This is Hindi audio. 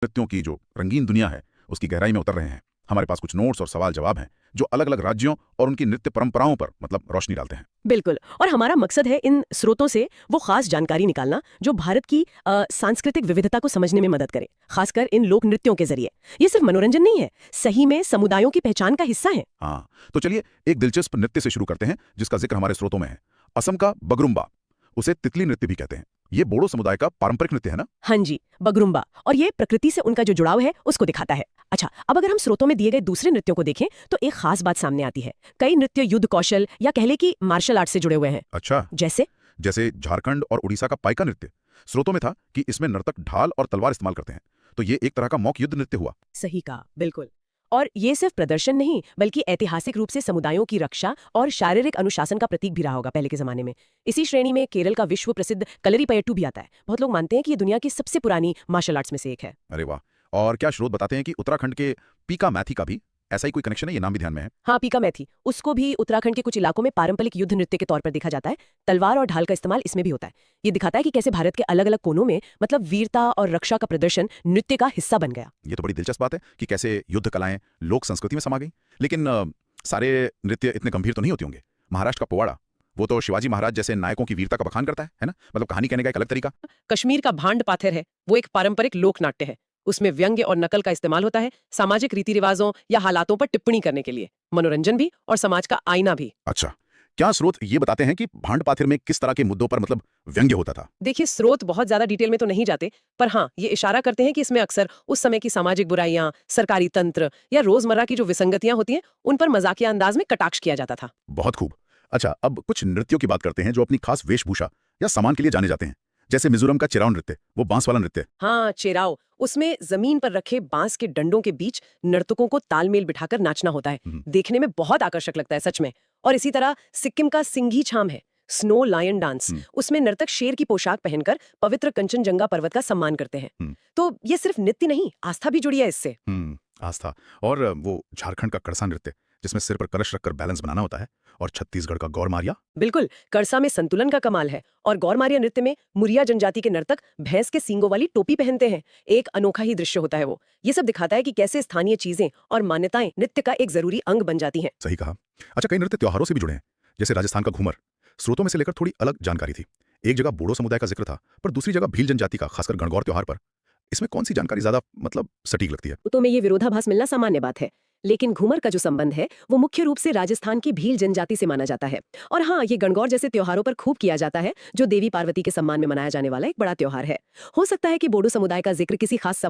नृत्यों की जो रंगीन दुनिया है उसकी गहराई में उतर रहे हैं। हमारे पास कुछ नोट्स और सवाल जवाब हैं जो अलग अलग राज्यों और उनकी नृत्य परंपराओं पर रोशनी डालते हैं। बिल्कुल। और हमारा मकसद है इन स्रोतों से वो खास जानकारी निकालना जो भारत की सांस्कृतिक विविधता को समझने में मदद करे, खासकर इन लोक नृत्यों के जरिए। ये सिर्फ मनोरंजन नहीं है, सही में समुदायों की पहचान का हिस्सा है। हाँ, तो चलिए एक दिलचस्प नृत्य से शुरू करते हैं जिसका जिक्र हमारे स्रोतों में है। असम का बगरुम्बा, उसे तितली नृत्य भी कहते हैं। ये बोडो समुदाय का पारंपरिक नृत्य है ना? हाँ जी, बगरुम्बा। और ये प्रकृति से उनका जो जुड़ाव है उसको दिखाता है। अच्छा, अब अगर हम स्रोतों में दिए गए दूसरे नृत्यों को देखें तो एक खास बात सामने आती है। कई नृत्य युद्ध कौशल या कह ले कि मार्शल आर्ट से जुड़े हुए हैं। अच्छा, जैसे झारखंड और उड़ीसा का पाइका नृत्य। स्रोतों में था कि इसमें नर्तक ढाल और तलवार इस्तेमाल करते हैं, तो ये एक तरह का मॉक युद्ध नृत्य हुआ। सही कहा, बिल्कुल। और ये सिर्फ प्रदर्शन नहीं बल्कि ऐतिहासिक रूप से समुदायों की रक्षा और शारीरिक अनुशासन का प्रतीक भी रहा होगा पहले के जमाने में। इसी श्रेणी में केरल का विश्व प्रसिद्ध कलरीपयट्टू भी आता है। बहुत लोग मानते हैं कि ये दुनिया की सबसे पुरानी मार्शल आर्ट्स में से एक है। अरे वाह! और क्या स्रोत बताते हैं कि उत्तराखंड के पीका मैथी का भी ऐसा ही कोई कनेक्शन है? ये नाम भी ध्यान में है। हाँ, पीका मैथी, उसको भी उत्तराखंड के कुछ इलाकों में पारंपरिक युद्ध नृत्य के तौर पर देखा जाता है। तलवार और ढाल का इस्तेमाल इसमें भी होता है। ये दिखाता है कि कैसे भारत के अलग अलग कोनों में वीरता और रक्षा का प्रदर्शन नृत्य का हिस्सा बन गया। ये तो बड़ी दिलचस्प बात है कि कैसे युद्ध कलाएं लोक संस्कृति में समा गई। लेकिन सारे नृत्य इतने गंभीर तो नहीं होते होंगे। महाराष्ट्र का पोवाड़ा, वो तो शिवाजी महाराज जैसे नायकों की वीरता का बखान करता है ना? कहानी कहने का एक अलग तरीका। कश्मीर का भांड पाथेर है, वो एक पारंपरिक लोक नाट्य है। उसमें व्यंग्य और नकल का इस्तेमाल होता है, सामाजिक रीति रिवाजों या हालातों पर टिप्पणी करने के लिए। मनोरंजन भी और समाज का आईना भी। अच्छा, क्या स्रोत ये बताते हैं कि भांड पाथिर में किस तरह के मुद्दों पर व्यंग्य होता था? देखिए, स्रोत बहुत ज्यादा डिटेल में तो नहीं जाते, पर हाँ, ये इशारा करते हैं कि इसमें अक्सर उस समय की सामाजिक बुराइयां, सरकारी तंत्र या रोजमर्रा की जो विसंगतियां होती हैं उन पर मजाकिया अंदाज में कटाक्ष किया जाता था। बहुत खूब। अच्छा, अब कुछ नृत्यों की बात करते हैं जो अपनी खास वेशभूषा या सामान के लिए जाने जाते हैं। जैसे मिजोरम का चिराव नृत्य, वो बांस वाला नृत्य। हाँ, चेराव। उसमें जमीन पर रखे बांस के डंडों के बीच नर्तकों को तालमेल बिठाकर नाचना होता है। देखने में बहुत आकर्षक लगता है सच में। और इसी तरह सिक्किम का सिंघी छाम है, स्नो लायन डांस। उसमें नर्तक शेर की पोशाक पहनकर पवित्र कंचनजंगा पर्वत का सम्मान करते हैं। तो ये सिर्फ नृत्य नहीं, आस्था भी जुड़ी है इससे। आस्था। और वो झारखंड का कड़सा नृत्य जिसमें सिर पर कलश रखकर बैलेंस बनाना होता है, और छत्तीसगढ़ का गौरमारिया। बिल्कुल, कड़सा में संतुलन का कमाल है। और गौरमारिया नृत्य में मुरिया जनजाति के नर्तक भैंस के सींगों वाली टोपी पहनते हैं। एक अनोखा ही दृश्य होता है वो। ये सब दिखाता है कि कैसे स्थानीय चीजें और मान्यताएं नृत्य का एक जरूरी अंग बन जाती हैं। सही कहा। अच्छा, कई नृत्य त्योहारों से भी जुड़े हैं, जैसे राजस्थान का घूमर। स्रोतों में से लेकर थोड़ी अलग जानकारी थी। एक जगह बोडो समुदाय का जिक्र था, पर दूसरी जगह भील जनजाति का, खासकर गणगौर त्योहार पर। इसमें कौन सी जानकारी ज्यादा सटीक लगती है? तो में ये विरोधाभास मिलना सामान्य बात है, लेकिन घूमर का जो संबंध है वो मुख्य रूप से राजस्थान की भील जनजाति से माना जाता है। और हाँ, ये गणगौर जैसे त्योहारों पर खूब किया जाता है, जो देवी पार्वती के सम्मान में मनाया जाने वाला एक बड़ा त्योहार है। हो सकता है कि बोडो समुदाय का जिक्र किसी खास सवाल